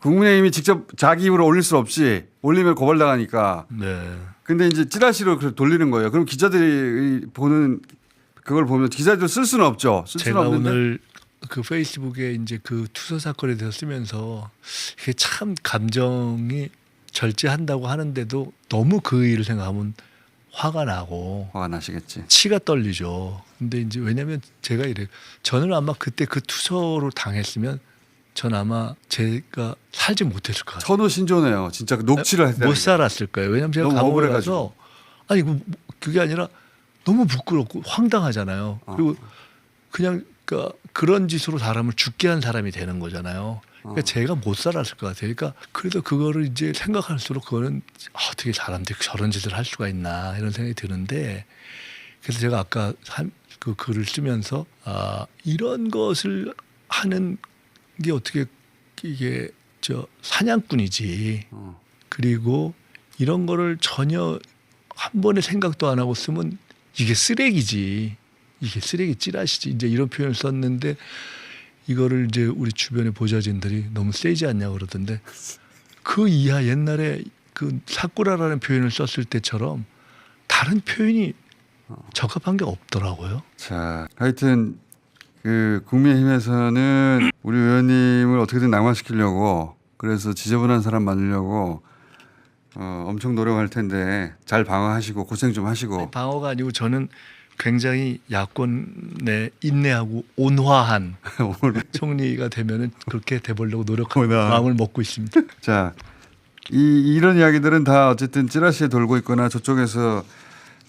국민의힘이 직접 자기 입으로 올릴 수 없이 올리면 고발당하니까. 네. 근데 이제 찌라시로 돌리는 거예요. 그럼 기자들이 보는 그걸 보면 기자들 쓸 수는 없죠. 쓸 수는 제가 없는데. 오늘 그 페이스북에 이제 그 투서 사건에 대해서 쓰면서 이게 참 감정이 절제한다고 하는데도 너무 그 일을 생각하면 화가 나고 화가 나시겠지. 치가 떨리죠. 근데 이제 왜냐하면 제가 이래요. 저는 아마 그때 그 투서로 당했으면 전 아마 제가 살지 못했을 것 같아요. 천호 신조네요. 진짜 녹취를 했어요. 못 살았을 거예요. 왜냐하면 제가 너무 감옥에 억울해가지고. 가서 아니 그게 아니라 너무 부끄럽고 황당하잖아요. 그리고 그냥 그러니까 그런 짓으로 사람을 죽게 한 사람이 되는 거잖아요. 그러니까 제가 못 살았을 것 같아요. 그러니까 그래도 그거를 이제 생각할수록 그거는 어떻게 사람들이 저런 짓을 할 수가 있나 이런 생각이 드는데 그래서 제가 아까 그 글을 쓰면서 이런 것을 하는 게 어떻게 이게 저 사냥꾼이지. 그리고 이런 거를 전혀 한 번의 생각도 안 하고 쓰면 이게 쓰레기지. 이게 쓰레기 찌라시지. 이제 이런 표현을 썼는데 이거를 이제 우리 주변의 보좌진들이 너무 세지 않냐 그러던데 그 이하 옛날에 그 사쿠라라는 표현을 썼을 때처럼 다른 표현이 적합한 게 없더라고요. 자, 하여튼 그 국민의힘에서는 우리 의원님을 어떻게든 낙마시키려고 그래서 지저분한 사람 만들려고 엄청 노력할 텐데 잘 방어하시고 고생 좀 하시고. 방어가 아니고 저는 굉장히 야권에 인내하고 온화한 총리가 되면은 그렇게 돼보려고 노력하는 마음을 먹고 있습니다. 자, 이런 이야기들은 다 어쨌든 찌라시에 돌고 있거나 저쪽에서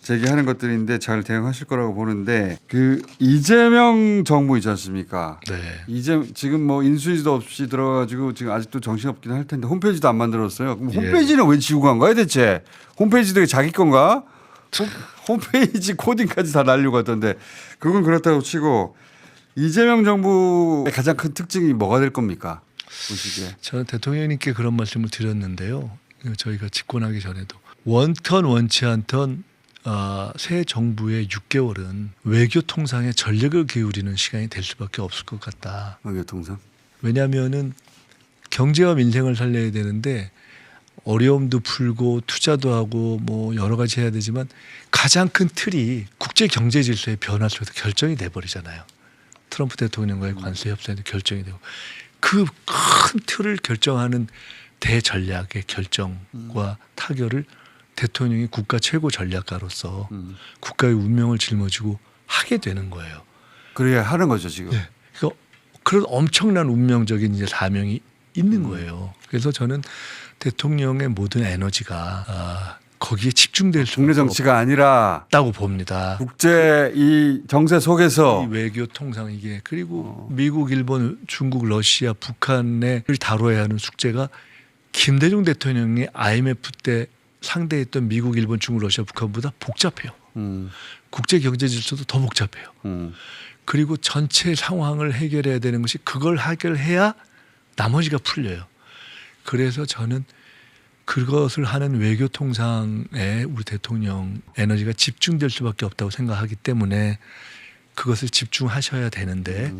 제기하는 것들인데 잘 대응하실 거라고 보는데 그 이재명 정부 있지 않습니까? 네. 지금 뭐 인수위도 없이 들어가지고 지금 아직도 정신없긴 할 텐데 홈페이지도 안 만들었어요. 그럼 예. 홈페이지는 왜 지우고 간 거야 대체? 홈페이지도 자기 건가? 홈페이지 코딩까지 다 날리고 하던데 그건 그렇다고 치고 이재명 정부의 가장 큰 특징이 뭐가 될 겁니까? 보시기에. 저는 대통령님께 그런 말씀을 드렸는데요. 저희가 집권하기 전에도 원턴 원치 않던 새 정부의 6개월은 외교 통상에 전력을 기울이는 시간이 될 수밖에 없을 것 같다. 외교통상. 왜냐하면은 경제와 민생을 살려야 되는데 어려움도 풀고 투자도 하고 뭐 여러 가지 해야 되지만 가장 큰 틀이 국제 경제 질서의 변화 속에서 결정이 돼 버리잖아요. 트럼프 대통령과의 관세 협상에도 결정이 되고 그 큰 틀을 결정하는 대전략의 결정과 타결을 대통령이 국가 최고 전략가로서 국가의 운명을 짊어지고 하게 되는 거예요. 그래야 하는 거죠 지금. 네. 그러니까 그런 엄청난 운명적인 이제 사명이 있는 거예요. 그래서 저는 대통령의 모든 에너지가 거기에 집중될 수 국내 정치가 아니라 없다고 봅니다. 국제 이 정세 속에서 이 외교 통상 이게 그리고 미국, 일본, 중국, 러시아, 북한을 다뤄야 하는 숙제가 김대중 대통령이 IMF 때 상대했던 미국, 일본, 중국, 러시아, 북한보다 복잡해요. 국제 경제 질서도 더 복잡해요. 그리고 전체 상황을 해결해야 되는 것이 그걸 해결해야 나머지가 풀려요. 그래서 저는 그것을 하는 외교 통상에 우리 대통령 에너지가 집중될 수밖에 없다고 생각하기 때문에 그것을 집중하셔야 되는데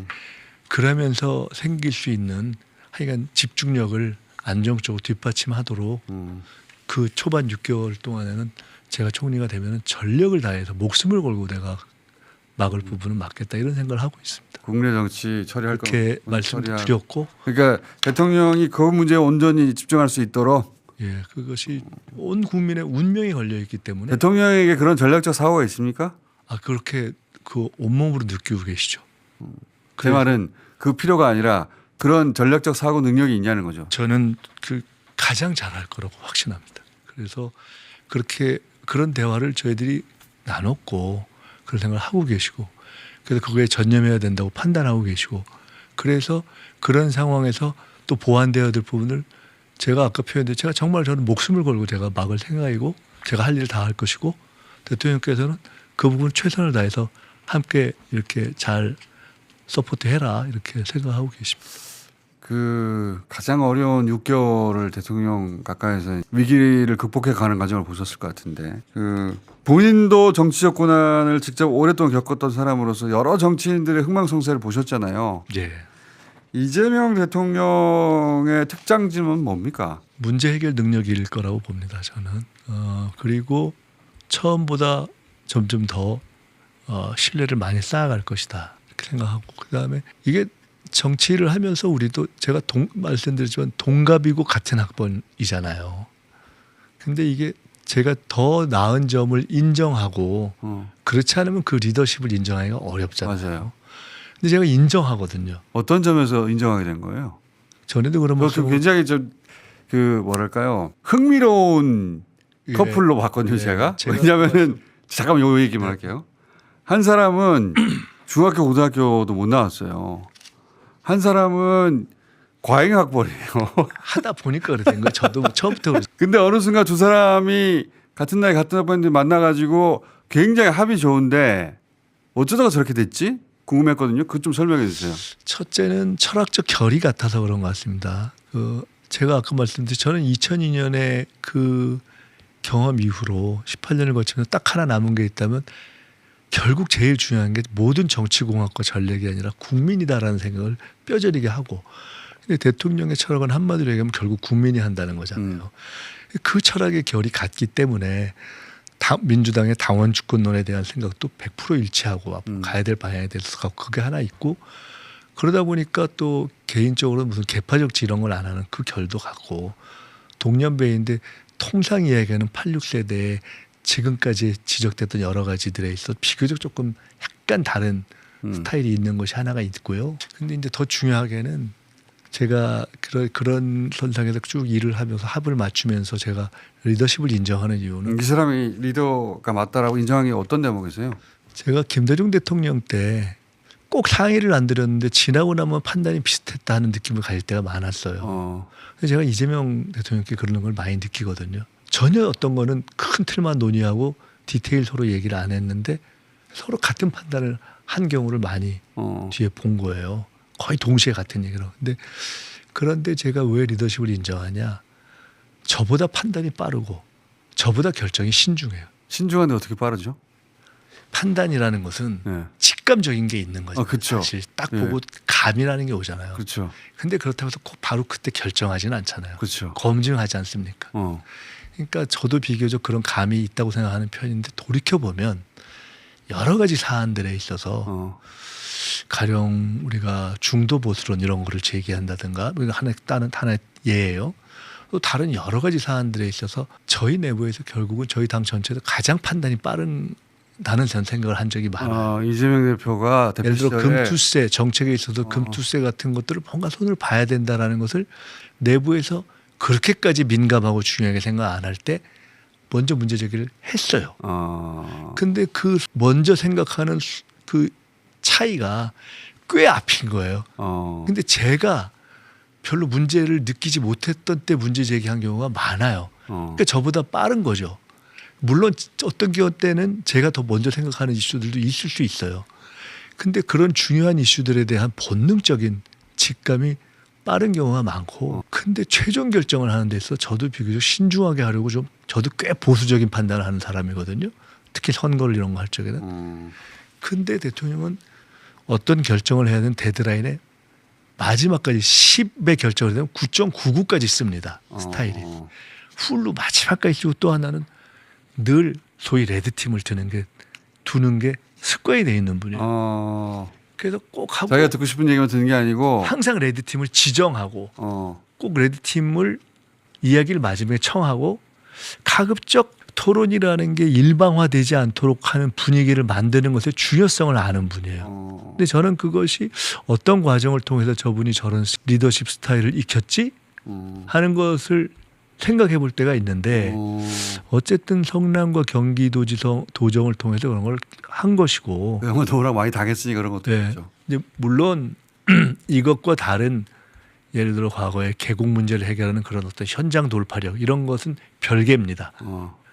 그러면서 생길 수 있는 하여간 집중력을 안정적으로 뒷받침하도록 그 초반 6개월 동안에는 제가 총리가 되면 전력을 다해서 목숨을 걸고 내가 막을 부분은 막겠다 이런 생각을 하고 있습니다. 국내 정치 처리할 거 그렇게 말씀도 드렸고 그러니까 대통령이 그 문제에 온전히 집중할 수 있도록 예, 그것이 온 국민의 운명이 걸려 있기 때문에 대통령에게 그런 전략적 사고가 있습니까? 그렇게 그 온몸으로 느끼고 계시죠. 제 말은 그 필요가 아니라 그런 전략적 사고 능력이 있냐는 거죠. 저는 그 가장 잘할 거라고 확신합니다. 그래서 그렇게 그런 대화를 저희들이 나눴고 그런 생각을 하고 계시고 그래서 그거에 전념해야 된다고 판단하고 계시고 그래서 그런 상황에서 또 보완되어야 될 부분을 제가 아까 표현했는데 제가 정말 저는 목숨을 걸고 제가 막을 생각이고 제가 할 일을 다 할 것이고 대통령께서는 그 부분 최선을 다해서 함께 이렇게 잘 서포트해라 이렇게 생각하고 계십니다. 그 가장 어려운 6개월을 대통령 가까이서 위기를 극복해 가는 과정을 보셨을 것 같은데 그 본인도 정치적 고난을 직접 오랫동안 겪었던 사람으로서 여러 정치인들의 흥망성쇠를 보셨잖아요. 예. 이재명 대통령의 특장점은 뭡니까? 문제 해결 능력일 거라고 봅니다. 저는. 그리고 처음보다 점점 더 신뢰를 많이 쌓아갈 것이다 이렇게 생각하고 그다음에 이게 정치를 하면서 우리도 제가 말씀드렸지만 동갑이고 같은 학번이잖아요. 근데 이게 제가 더 나은 점을 인정하고 그렇지 않으면 그 리더십을 인정하기가 어렵잖아요. 맞아요. 근데 제가 인정하거든요. 어떤 점에서 인정하게 된 거예요? 전에도 그런 모습 굉장히 그 뭐랄까요 흥미로운 예. 커플로 봤거든요. 예. 제가. 제가 왜냐하면은 잠깐만 요 얘기만 할게요. 한 사람은 중학교 고등학교도 못 나왔어요. 한 사람은 과잉학번이에요. 하다 보니까 그래 된 거예요. 저도 처음부터 그랬어요. 근데 어느 순간 두 사람이 같은 나이 같은 학번인데 만나가지고 굉장히 합이 좋은데 어쩌다가 저렇게 됐지? 궁금했거든요. 그것 좀 설명해 주세요. 첫째는 철학적 결이 같아서 그런 것 같습니다. 제가 아까 말씀드린 저는 2002년에 그 경험 이후로 18년을 거치면서 딱 하나 남은 게 있다면 결국 제일 중요한 게 모든 정치공학과 전략이 아니라 국민이다라는 생각을 뼈저리게 하고 근데 대통령의 철학은 한마디로 얘기하면 결국 국민이 한다는 거잖아요. 그 철학의 결이 같기 때문에 민주당의 당원 주권론에 대한 생각도 100% 일치하고 가야 될 방향에 대해서 그게 하나 있고 그러다 보니까 또 개인적으로 무슨 개파적 이런 걸 안 하는 그 결도 같고 동년배인데 통상 이야기하는 86세대에 지금까지 지적됐던 여러 가지들에 있어 비교적 조금 약간 다른 스타일이 있는 것이 하나가 있고요. 근데 이제 더 중요하게는 제가 그런 선상에서 쭉 일을 하면서 합을 맞추면서 제가 리더십을 인정하는 이유는 이 사람이 리더가 맞다라고 인정한 게 어떤 대목이세요? 제가 김대중 대통령 때 꼭 상의를 안 드렸는데 지나고 나면 판단이 비슷했다 하는 느낌을 가질 때가 많았어요. 그래서 제가 이재명 대통령께 그런 걸 많이 느끼거든요. 전혀 어떤 거는 큰 틀만 논의하고 디테일 서로 얘기를 안 했는데 서로 같은 판단을 한 경우를 많이 뒤에 본 거예요. 거의 동시에 같은 얘기를. 그런데 제가 왜 리더십을 인정하냐. 저보다 판단이 빠르고 저보다 결정이 신중해요. 신중한데 어떻게 빠르죠? 판단이라는 것은 네. 직감적인 게 있는 거죠. 그렇죠. 사실 딱 보고 감이라는 게 오잖아요. 그렇죠. 근데 그렇다고 해서 바로 그때 결정하지는 않잖아요. 그렇죠. 검증하지 않습니까? 그러니까 저도 비교적 그런 감이 있다고 생각하는 편인데 돌이켜보면 여러 가지 사안들에 있어서 가령 우리가 중도 보수론 이런 거를 제기한다든가 하나의 예예요. 또 다른 여러 가지 사안들에 있어서 저희 내부에서 결국은 저희 당 전체에서 가장 판단이 빠른 나는 전 생각을 한 적이 많아요. 이재명 대표가 대표 예를 들어 시절에 금투세 정책에 있어서 금투세 같은 것들을 뭔가 손을 봐야 된다라는 것을 내부에서 그렇게까지 민감하고 중요하게 생각 안 할 때 먼저 문제 제기를 했어요. 근데 그 먼저 생각하는 그 차이가 꽤 앞인 거예요. 근데 제가 별로 문제를 느끼지 못했던 때 문제 제기한 경우가 많아요. 그러니까 저보다 빠른 거죠. 물론 어떤 경우 때는 제가 더 먼저 생각하는 이슈들도 있을 수 있어요. 근데 그런 중요한 이슈들에 대한 본능적인 직감이 빠른 경우가 많고 근데 최종 결정을 하는 데 있어서 저도 비교적 신중하게 하려고 좀 저도 꽤 보수적인 판단을 하는 사람이거든요. 특히 선거를 이런 거 할 적에는. 근데 대통령은 어떤 결정을 해야 되는 데드라인에 마지막까지 10의 결정을 되면 9.99까지 씁니다. 스타일이. 훌로 마지막까지 쓰고 또 하나는 늘 소위 레드팀을 두는 게 습관이 돼 있는 분이에요. 그래서 꼭 하고 자기가 듣고 싶은 얘기만 듣는 게 아니고 항상 레드팀을 지정하고 꼭 레드팀을 이야기를 마지막에 청하고 가급적 토론이라는 게 일방화되지 않도록 하는 분위기를 만드는 것의 중요성을 아는 분이에요. 근데 저는 그것이 어떤 과정을 통해서 저분이 저런 리더십 스타일을 익혔지 하는 것을 생각해 볼 때가 있는데 어쨌든 성남과 경기도지사 도정을 통해서 그런 걸 한 것이고 영어 도우랑 많이 당했으니 그런 것도 있죠. 이제 물론 이것과 다른 예를 들어 과거에 계곡 문제를 해결하는 그런 어떤 현장 돌파력 이런 것은 별개입니다.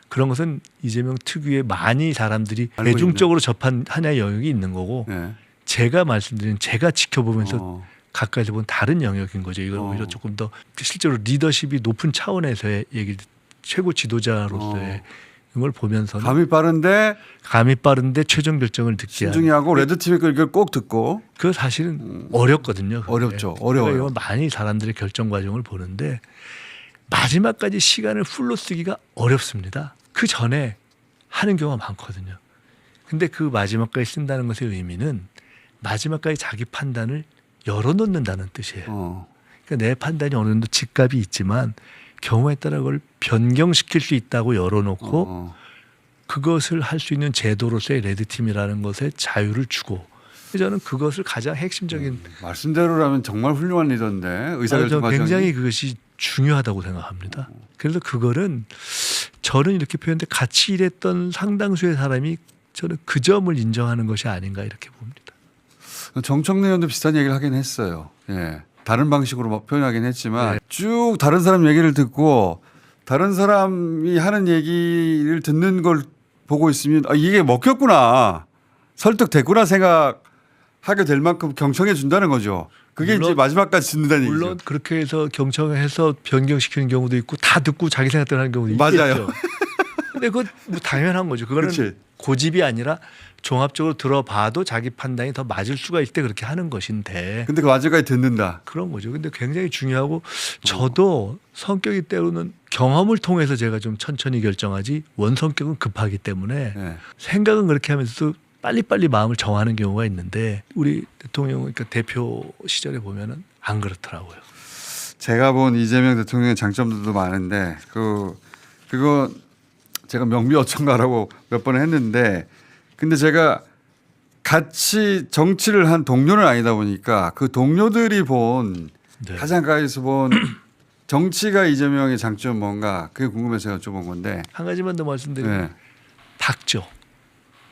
그런 것은 이재명 특유의 많이 사람들이 대중적으로 접한 하나의 영역이 있는 거고 제가 말씀드린 제가 지켜보면서 가까이서 본 다른 영역인 거죠. 이건 오히려 조금 더 실제로 리더십이 높은 차원에서의 얘기 최고 지도자로서의 걸 보면서는 감이 빠른데 최종 결정을 늦게 신중히 하고 레드팀의 이걸 꼭 듣고. 그 사실은 어렵거든요. 그게. 어렵죠. 어려워요. 이건 많이 사람들의 결정 과정을 보는데 마지막까지 시간을 풀로 쓰기가 어렵습니다. 그 전에 하는 경우가 많거든요. 근데 그 마지막까지 쓴다는 것의 의미는 마지막까지 자기 판단을 열어놓는다는 뜻이에요. 그러니까 내 판단이 어느 정도 직갑이 있지만 경우에 따라 그걸 변경시킬 수 있다고 열어놓고 그것을 할 수 있는 제도로서의 레드팀이라는 것에 자유를 주고 저는 그것을 가장 핵심적인 말씀대로라면 정말 훌륭한 리더인데 의사결정 과정이 굉장히 그것이 중요하다고 생각합니다. 그래서 그거는 저는 이렇게 표현돼 같이 일했던 상당수의 사람이 저는 그 점을 인정하는 것이 아닌가 이렇게 봅니다. 정청래 의원도 비슷한 얘기를 하긴 했어요. 예. 다른 방식으로 막 표현하긴 했지만 쭉 다른 사람 얘기를 듣고 다른 사람이 하는 얘기를 듣는 걸 보고 있으면 이게 먹혔구나 설득됐구나 생각하게 될 만큼 경청해 준다는 거죠. 그게 이제 마지막까지 듣는다는 얘기죠. 물론 그렇게 해서 경청해서 변경시키는 경우도 있고 다 듣고 자기 생각대로 하는 경우도 맞아요. 있겠죠. 근데 그건 뭐 당연한 거죠. 그거는 그치. 고집이 아니라 종합적으로 들어봐도 자기 판단이 더 맞을 수가 있을 때 그렇게 하는 것인데 근데 그 마지막까지 듣는다. 그런 거죠. 근데 굉장히 중요하고 저도 성격이 때로는 경험을 통해서 제가 좀 천천히 결정하지 원성격은 급하기 때문에 네. 생각은 그렇게 하면서도 빨리빨리 마음을 정하는 경우가 있는데 우리 대통령 그러니까 대표 시절에 보면은 안 그렇더라고요. 제가 본 이재명 대통령의 장점들도 많은데 그거 제가 명미어천가라고 몇 번 했는데 근데 제가 같이 정치를 한 동료는 아니다 보니까 그 동료들이 본 네. 가장 가까이서 본 정치가 이재명의 장점 뭔가 그게 궁금해서 여쭤본 건데 한 가지만 더 말씀드리면 네. 닥죠.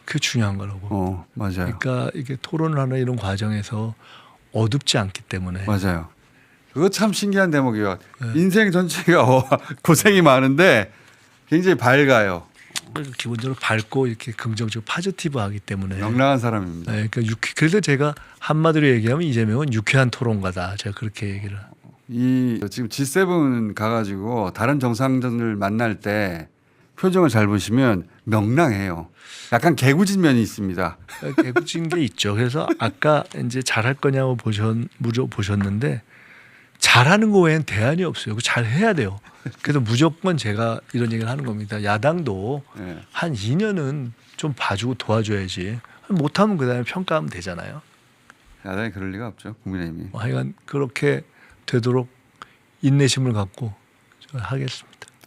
그게 중요한 거라고. 맞아요. 그러니까 이게 토론을 하는 이런 과정에서 어둡지 않기 때문에 맞아요. 그거 참 신기한 대목이에요. 네. 인생 전체가 고생이 많은데 굉장히 밝아요. 기본적으로 밝고 이렇게 긍정적으로 파지티브하기 때문에 명랑한 사람입니다. 네, 그러니까 그래서 제가 한마디로 얘기하면 이재명은 유쾌한 토론가다. 제가 그렇게 얘기를. 지금 G7 가가지고 다른 정상들을 만날 때 표정을 잘 보시면 명랑해요. 약간 개구진 면이 있습니다. 개구진 게 있죠. 그래서 아까 이제 잘할 거냐고 보셨는데 잘하는 거 외엔 대안이 없어요. 잘 해야 돼요. 그래서 무조건 제가 이런 얘기를 하는 겁니다. 야당도 네. 한 2년은 좀 봐주고 도와줘야지. 못하면 그다음에 평가하면 되잖아요. 야당이 그럴 리가 없죠. 국민의힘이. 하여간 그렇게 되도록 인내심을 갖고 하겠습니다.